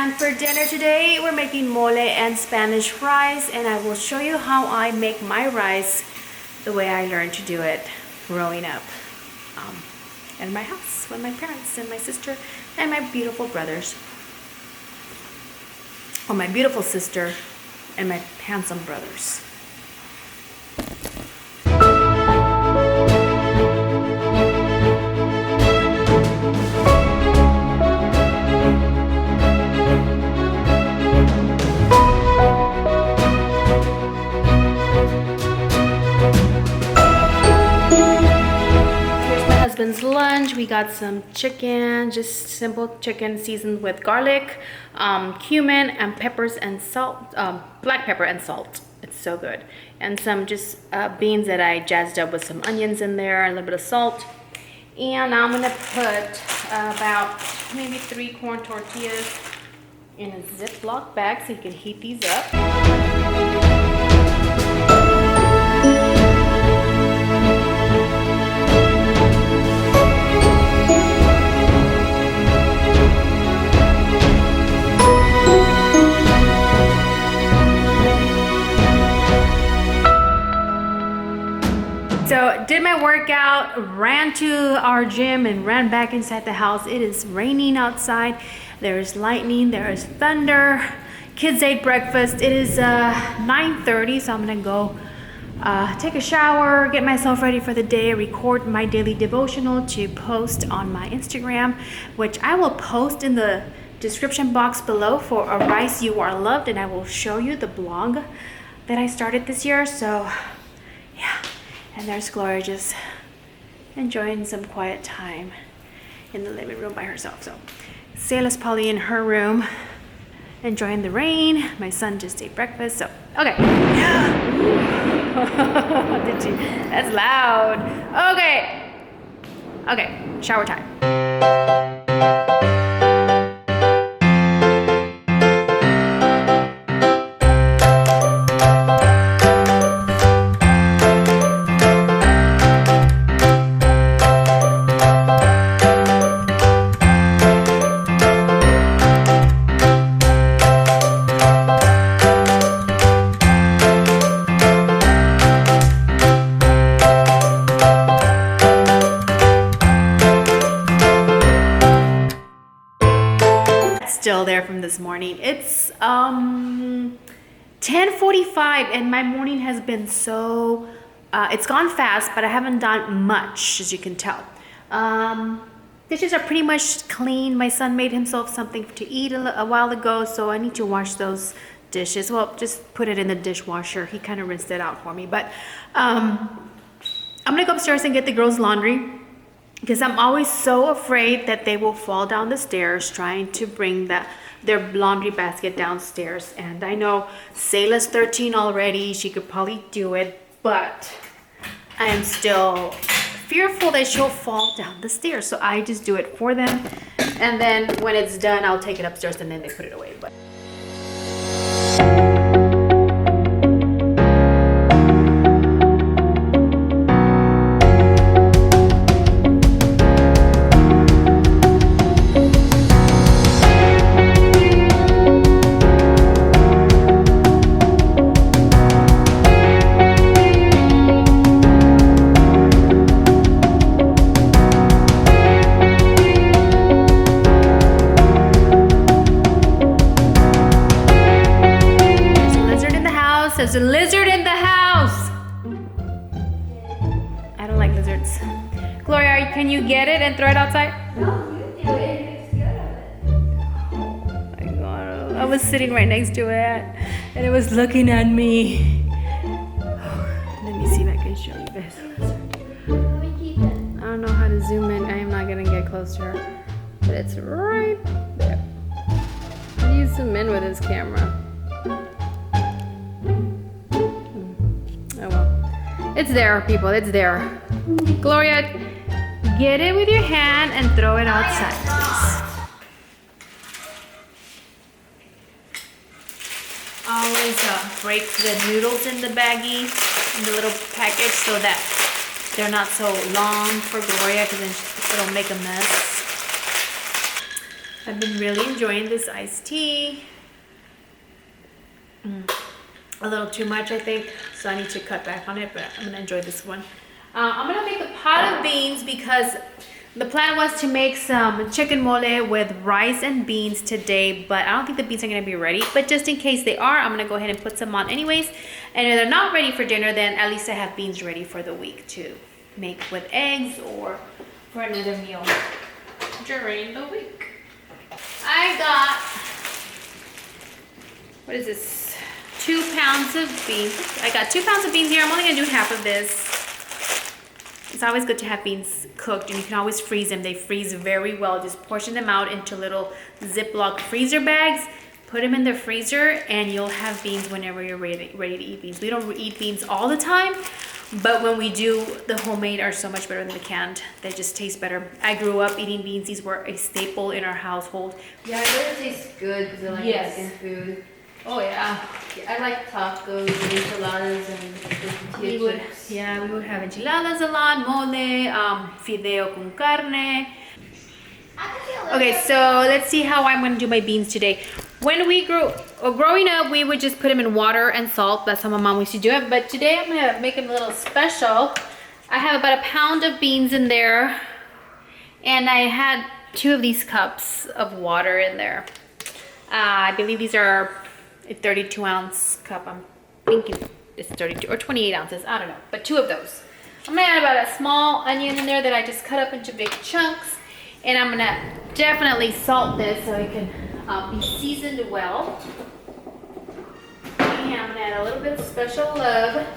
And for dinner today, we're making mole and Spanish rice, and I will show you how I make my rice the way I learned to do it growing up in my house with my parents and my sister and my beautiful brothers. Or my beautiful sister and my handsome brothers. Lunch, we got some chicken, just simple chicken seasoned with garlic, cumin and peppers and salt, black pepper and salt. It's so good. And some just beans that I jazzed up with some onions in there, a little bit of salt. And now I'm gonna put about maybe 3 corn tortillas in a Ziploc bag so you can heat these up. So did my workout, ran to our gym and ran back inside the house. It is raining outside. There is lightning, there is thunder. Kids ate breakfast. It is 9:30, so I'm gonna go take a shower, get myself ready for the day, record my daily devotional to post on my Instagram, which I will post in the description box below for A Rice You Are Loved, and I will show you the blog that I started this year. So yeah. And there's Gloria just enjoying some quiet time in the living room by herself. So Sayla's probably in her room enjoying the rain. My son just ate breakfast. So, okay. Did you? That's loud. Okay. Okay, shower time. Still there from this morning. It's 10:45 and my morning has been so it's gone fast, but I haven't done much, as you can tell. Dishes are pretty much clean. My son made himself something to eat a while ago, so I need to wash those dishes. Well, just put it in the dishwasher. He kind of rinsed it out for me, but I'm gonna go upstairs and get the girls' laundry, because I'm always so afraid that they will fall down the stairs trying to bring their laundry basket downstairs. And I know Sayla's 13 already. She could probably do it, but I am still fearful that she'll fall down the stairs. So I just do it for them. And then when it's done, I'll take it upstairs and then they put it away. But there's a lizard in the house. I don't like lizards. Gloria, can you get it and throw it outside? No, you do it. It's good of it. Oh my God. I was sitting right next to it and it was looking at me. Let me see if I can show you this. Let me keep it. I don't know how to zoom in. I am not gonna get close to her, but it's right there. How do you zoom in with this camera? It's there, people, it's there. Gloria, get it with your hand and throw it outside, please. Always break the noodles in the baggie, in the little package, so that they're not so long for Gloria, because then it'll make a mess. I've been really enjoying this iced tea. A little too much, I think, so I need to cut back on it, but I'm gonna enjoy this one. I'm gonna make a pot of beans because the plan was to make some chicken mole with rice and beans today, but I don't think the beans are gonna be ready. But just in case they are, I'm gonna go ahead and put some on anyways. And if they're not ready for dinner, then at least I have beans ready for the week to make with eggs or for another meal during the week. I got, what is this? 2 pounds of beans. I got 2 pounds of beans here. I'm only gonna do half of this. It's always good to have beans cooked, and you can always freeze them. They freeze very well. Just portion them out into little Ziploc freezer bags, put them in the freezer, and you'll have beans whenever you're ready to eat beans. We don't eat beans all the time, but when we do, the homemade are so much better than the canned. They just taste better. I grew up eating beans. These were a staple in our household. Yeah, I bet it tastes good because I like Yes. Mexican food. Oh yeah. I like tacos and enchiladas and We tortilla would, chips. yeah, we would have enchiladas a lot, mole, fideo con carne. Okay, so let's see how I'm gonna do my beans today. When we growing up, we would just put them in water and salt. That's how my mom used to do it. But today I'm gonna make them a little special. I have about 1 pound of beans in there, and I had 2 of these cups of water in there. I believe these are a 32-ounce cup. I'm thinking it's 32 or 28 ounces. I don't know, but 2 of those. I'm gonna add about a small onion in there that I just cut up into big chunks, and I'm gonna definitely salt this so it can be seasoned well. And I'm gonna add a little bit of special love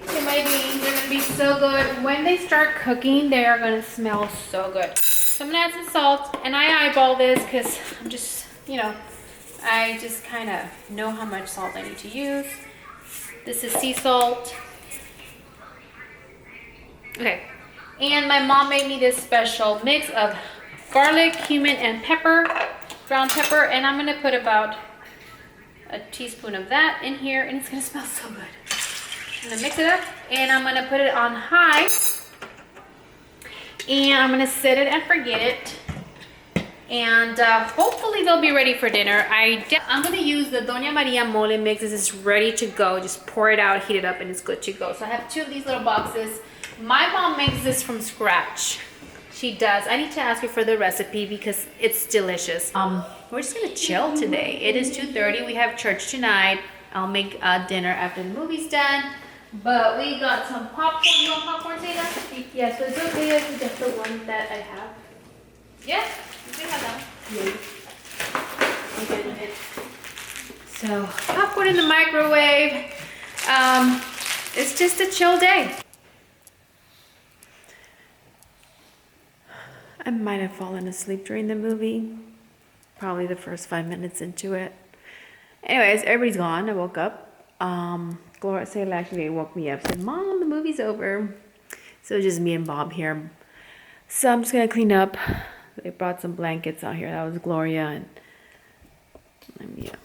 to my beans. They're gonna be so good. When they start cooking, they are gonna smell so good. So I'm gonna add some salt, and I eyeball this because I'm just, you know, I just kind of know how much salt I need to use. This is sea salt. Okay. And my mom made me this special mix of garlic, cumin, and pepper, ground pepper. And I'm going to put about a teaspoon of that in here. And it's going to smell so good. I'm going to mix it up. And I'm going to put it on high. And I'm going to set it and forget it. And hopefully they'll be ready for dinner. I'm gonna use the Doña Maria mole mix. This is ready to go. Just pour it out, heat it up, and it's good to go. So I have 2 of these little boxes. My mom makes this from scratch. She does. I need to ask her for the recipe because it's delicious. We're just gonna chill today. It is 2:30. We have church tonight. I'll make dinner after the movie's done. But we got some popcorn. You want popcorn, Zeta? Yes, but it's okay if it's the one that I have. Yeah. We have that. Yeah. Okay. So popcorn in the microwave. It's just a chill day. I might have fallen asleep during the movie. Probably the first 5 minutes into it. Anyways, everybody's gone. I woke up. Gloria Sayla actually woke me up. Said, "Mom, the movie's over." So it's just me and Bob here. So I'm just gonna clean up. They brought some blankets out here. That was Gloria and yeah.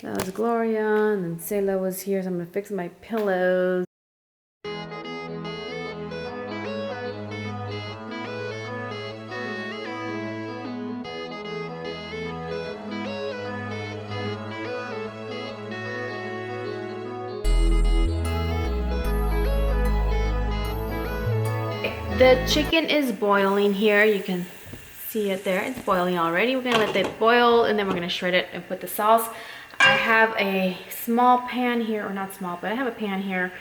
That was Gloria, and then Sayla was here, so I'm gonna fix my pillows. The chicken is boiling here. You can see it there. It's boiling already. We're gonna let that boil, and then we're gonna shred it and put the sauce. I have a small pan here, or not small, but I have a pan here.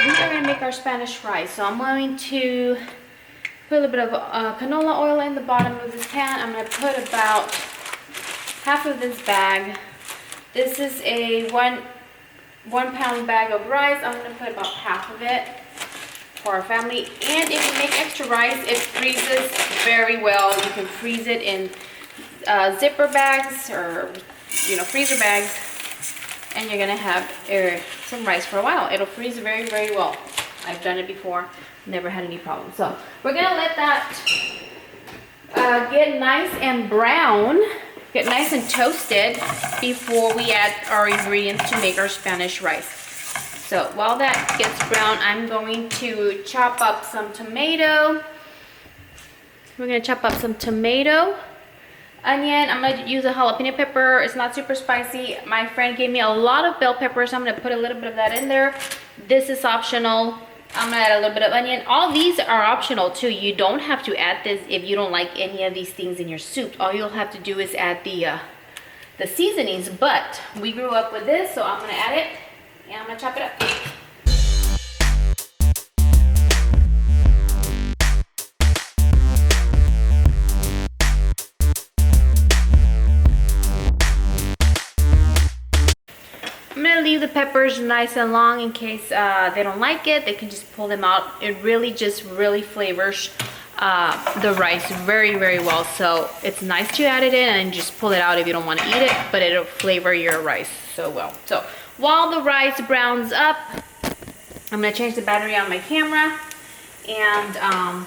We are gonna make our Spanish rice. So I'm going to put a little bit of canola oil in the bottom of this pan. I'm gonna put about half of this bag. This is a one pound bag of rice. I'm gonna put about half of it for our family. And if you make extra rice, it freezes very well. You can freeze it in zipper bags or freezer bags, and you're gonna have some rice for a while. It'll freeze very, very well. I've done it before, never had any problems. So we're gonna let that get nice and brown, get nice and toasted before we add our ingredients to make our Spanish rice. So while that gets brown, I'm going to chop up some tomato. We're gonna chop up some tomato, onion. I'm gonna use a jalapeno pepper. It's not super spicy. My friend gave me a lot of bell peppers, so I'm gonna put a little bit of that in there. This is optional. I'm gonna add a little bit of onion. All these are optional too. You don't have to add this if you don't like any of these things in your soup. All you'll have to do is add the seasonings, but we grew up with this, so I'm gonna add it and I'm gonna chop it up. I'm gonna leave the peppers nice and long in case they don't like it. They can just pull them out. It really just really flavors the rice very, very well. So it's nice to add it in and just pull it out if you don't want to eat it, but it'll flavor your rice so well. So while the rice browns up, I'm gonna change the battery on my camera, and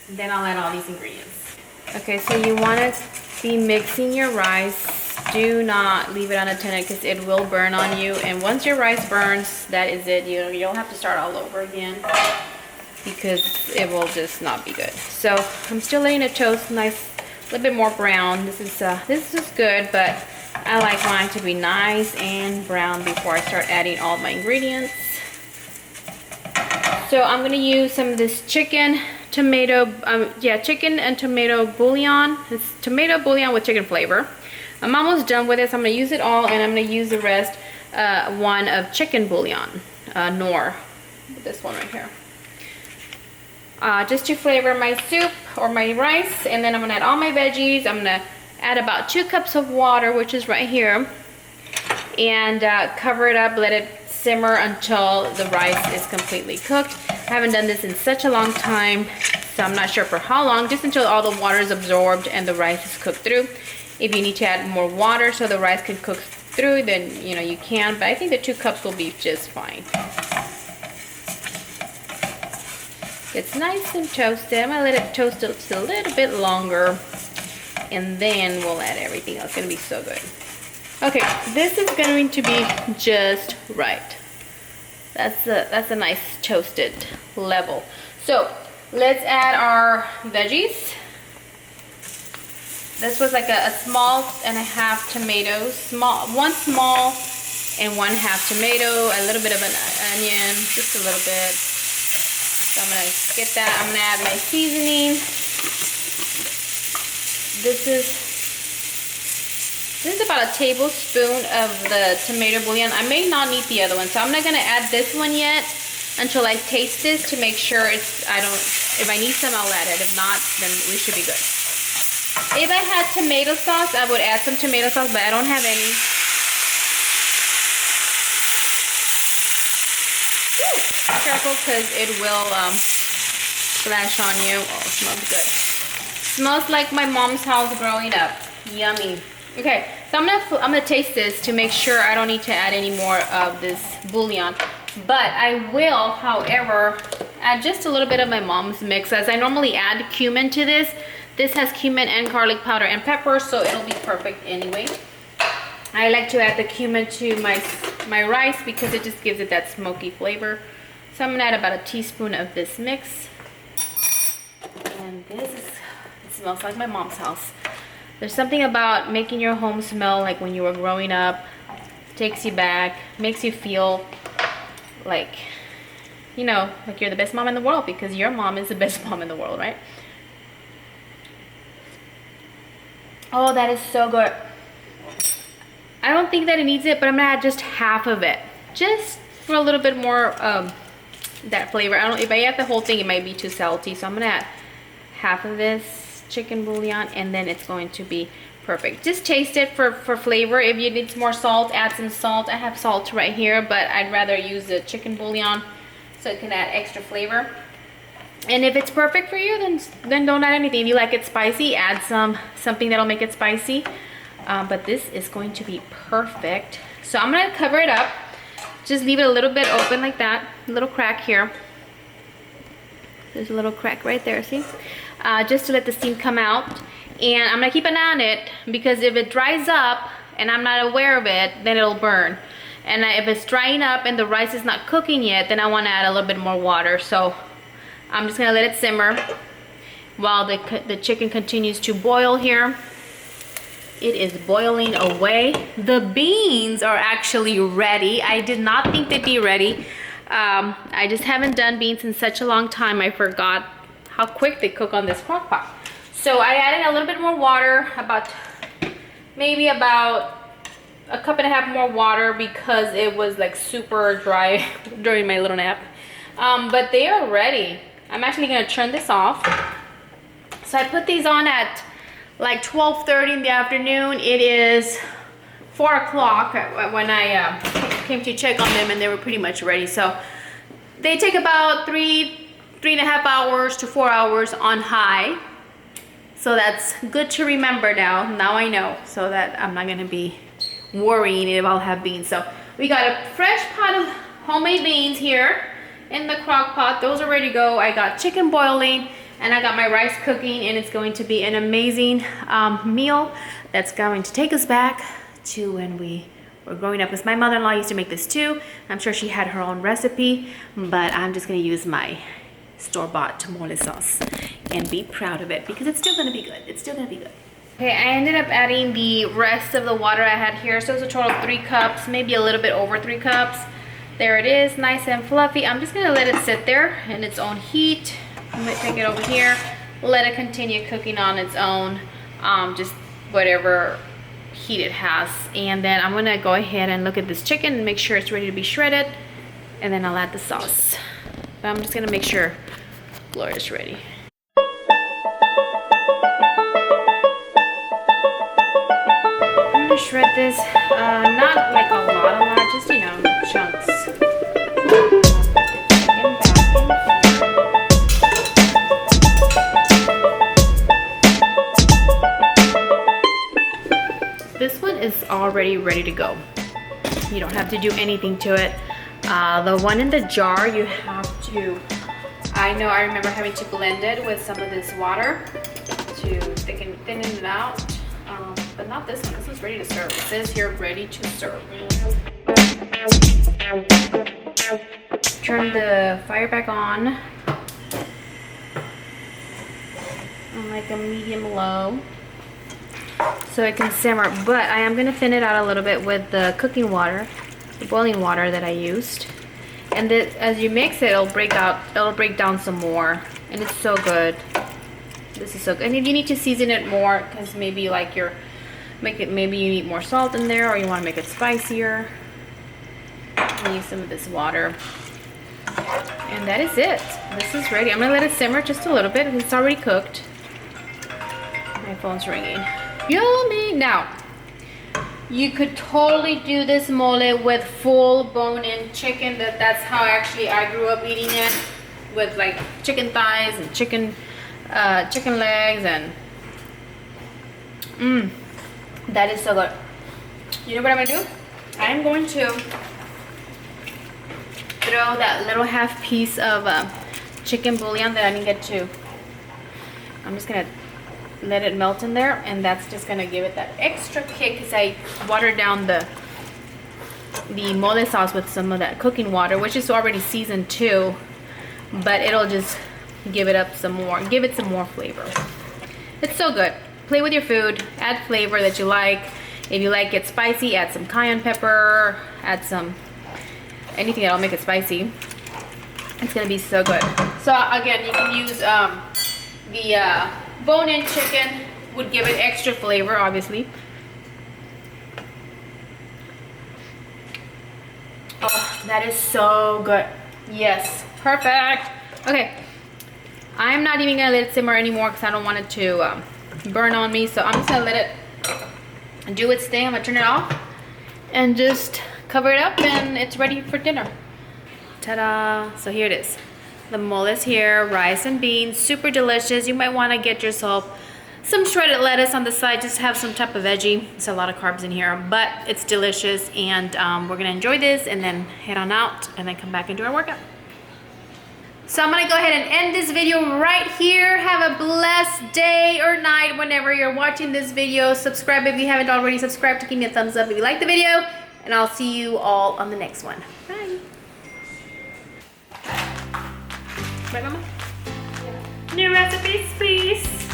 then I'll add all these ingredients. Okay, so you want to be mixing your rice. Do not leave it unattended because it will burn on you, and once your rice burns, that is it. You don't have to start all over again because it will just not be good. So I'm still letting it toast nice, a little bit more brown. This is good, but I like mine to be nice and brown before I start adding all my ingredients. So I'm gonna use some of this chicken and tomato bouillon. It's tomato bouillon with chicken flavor. I'm almost done with this. I'm gonna use it all, and I'm gonna use the rest one of chicken bouillon, Nor, this one right here. Just to flavor my soup or my rice, and then I'm gonna add all my veggies. I'm gonna add about 2 cups of water, which is right here, and cover it up, let it simmer until the rice is completely cooked. I haven't done this in such a long time, so I'm not sure for how long, just until all the water is absorbed and the rice is cooked through. If you need to add more water so the rice can cook through, then you can, but I think the 2 cups will be just fine. It's nice and toasted. I'm gonna let it toast just a little bit longer, and then we'll add everything else. It's gonna be so good. Okay, this is going to be just right. That's a nice toasted level. So let's add our veggies. This was like a small and a half tomatoes, one small and 1/2 tomato, a little bit of an onion, just a little bit. So I'm gonna get that. I'm gonna add my seasoning. This is about a tablespoon of the tomato bouillon. I may not need the other one, so I'm not gonna add this one yet until I taste this to make sure if I need some, I'll add it. If not, then we should be good. If I had tomato sauce, I would add some tomato sauce, but I don't have any. Woo! Careful, because it will splash on you. Oh, it smells good. Smells like my mom's house growing up. Yummy. Okay, so I'm gonna taste this to make sure I don't need to add any more of this bouillon. But I will, however, add just a little bit of my mom's mix, as I normally add cumin to this. This has cumin and garlic powder and pepper, so it'll be perfect anyway. I like to add the cumin to my rice because it just gives it that smoky flavor. So I'm gonna add about a teaspoon of this mix. And it smells like my mom's house. There's something about making your home smell like when you were growing up. Takes you back, makes you feel like, like you're the best mom in the world, because your mom is the best mom in the world, right? Oh, that is so good. I don't think that it needs it, but I'm gonna add just half of it, just for a little bit more that flavor. If I add the whole thing, it might be too salty, so I'm gonna add half of this chicken bouillon, and then it's going to be perfect. Just taste it for flavor. If you need more salt, add some salt. I have salt right here, but I'd rather use the chicken bouillon so it can add extra flavor. And if it's perfect for you, then don't add anything. If you like it spicy, add something that'll make it spicy. But this is going to be perfect. So I'm gonna cover it up. Just leave it a little bit open like that. A little crack here. There's a little crack right there, see? Just to let the steam come out. And I'm gonna keep an eye on it, because if it dries up and I'm not aware of it, then it'll burn. And if it's drying up and the rice is not cooking yet, then I wanna add a little bit more water. So I'm just gonna let it simmer. while the chicken continues to boil here. It is boiling away. The beans are actually ready. I did not think they'd be ready. I just haven't done beans in such a long time. I forgot how quick they cook on this crock pot. So I added a little bit more water, maybe about a cup and a half more water, because it was like super dry during my little nap. But they are ready. I'm actually gonna turn this off. So I put these on at like 12:30 in the afternoon. It is 4 o'clock when I came to check on them, and they were pretty much ready. So they take about 3.5 hours to 4 hours on high. So that's good to remember now. Now I know, so that I'm not gonna be worrying if I'll have beans. So we got a fresh pot of homemade beans here in the crock pot. Those are ready to go. I got chicken boiling, and I got my rice cooking, and it's going to be an amazing meal that's going to take us back to when we were growing up, because my mother-in-law used to make this too. I'm sure she had her own recipe, but I'm just gonna use my store-bought tamale sauce and be proud of it, because it's still gonna be good. It's still gonna be good. Okay, I ended up adding the rest of the water I had here, so it's a total of 3 cups, maybe a little bit over 3 cups. There it is, nice and fluffy. I'm just gonna let it sit there in its own heat. I'm gonna take it over here, let it continue cooking on its own, just whatever heat it has. And then I'm gonna go ahead and look at this chicken and make sure it's ready to be shredded, and then I'll add the sauce. But I'm just gonna make sure Gloria's ready. I'm gonna shred this, not like a lot, just, you know, chunks. This one is already ready to go. You don't have to do anything to it. The one in the jar, you have to, I remember having to blend it with some of this water to thin it out. But not this one. This one's ready to serve. It says here, ready to serve. Turn the fire back on like a medium low, so it can simmer. But I am going to thin it out a little bit with the cooking water, the boiling water that I used. And as you mix it, it'll break down some more, and it's so good. This is so good. And if you need to season it more, because maybe like maybe you need more salt in there, or you want to make it spicier, use some of this water. And that is it. This is ready. I'm gonna let it simmer just a little bit. It's already cooked. My phone's ringing. Yummy! Now, you could totally do this mole with full bone-in chicken. That's how actually I grew up eating it, with like chicken thighs and chicken legs, and that is so good. You know what I'm gonna do? I'm going to throw that little half piece of chicken bouillon that I didn't get to. I'm just gonna let it melt in there, and that's just gonna give it that extra kick, because I watered down the mole sauce with some of that cooking water, which is already seasoned too, but it'll just give it some more flavor. It's so good. Play with your food, add flavor that you like. If you like it spicy, add some cayenne pepper, add some anything that'll make it spicy. It's gonna be so good. So again, you can use the bone-in chicken, would give it extra flavor, obviously. Oh, that is so good. Yes, perfect. Okay, I'm not even gonna let it simmer anymore, because I don't want it to burn on me. So I'm just gonna let it do its thing. I'm gonna turn it off and just cover it up, and it's ready for dinner. Ta-da! So here it is. The mole is here, rice and beans, super delicious. You might want to get yourself some shredded lettuce on the side, just have some type of veggie. It's a lot of carbs in here, but it's delicious, and we're gonna enjoy this and then head on out and then come back and do our workout. So I'm gonna go ahead and end this video right here. Have a blessed day or night whenever you're watching this video. Subscribe if you haven't already subscribed, to give me a thumbs up if you like the video, and I'll see you all on the next one. Bye. Right, Mama? Yeah. New recipes, please.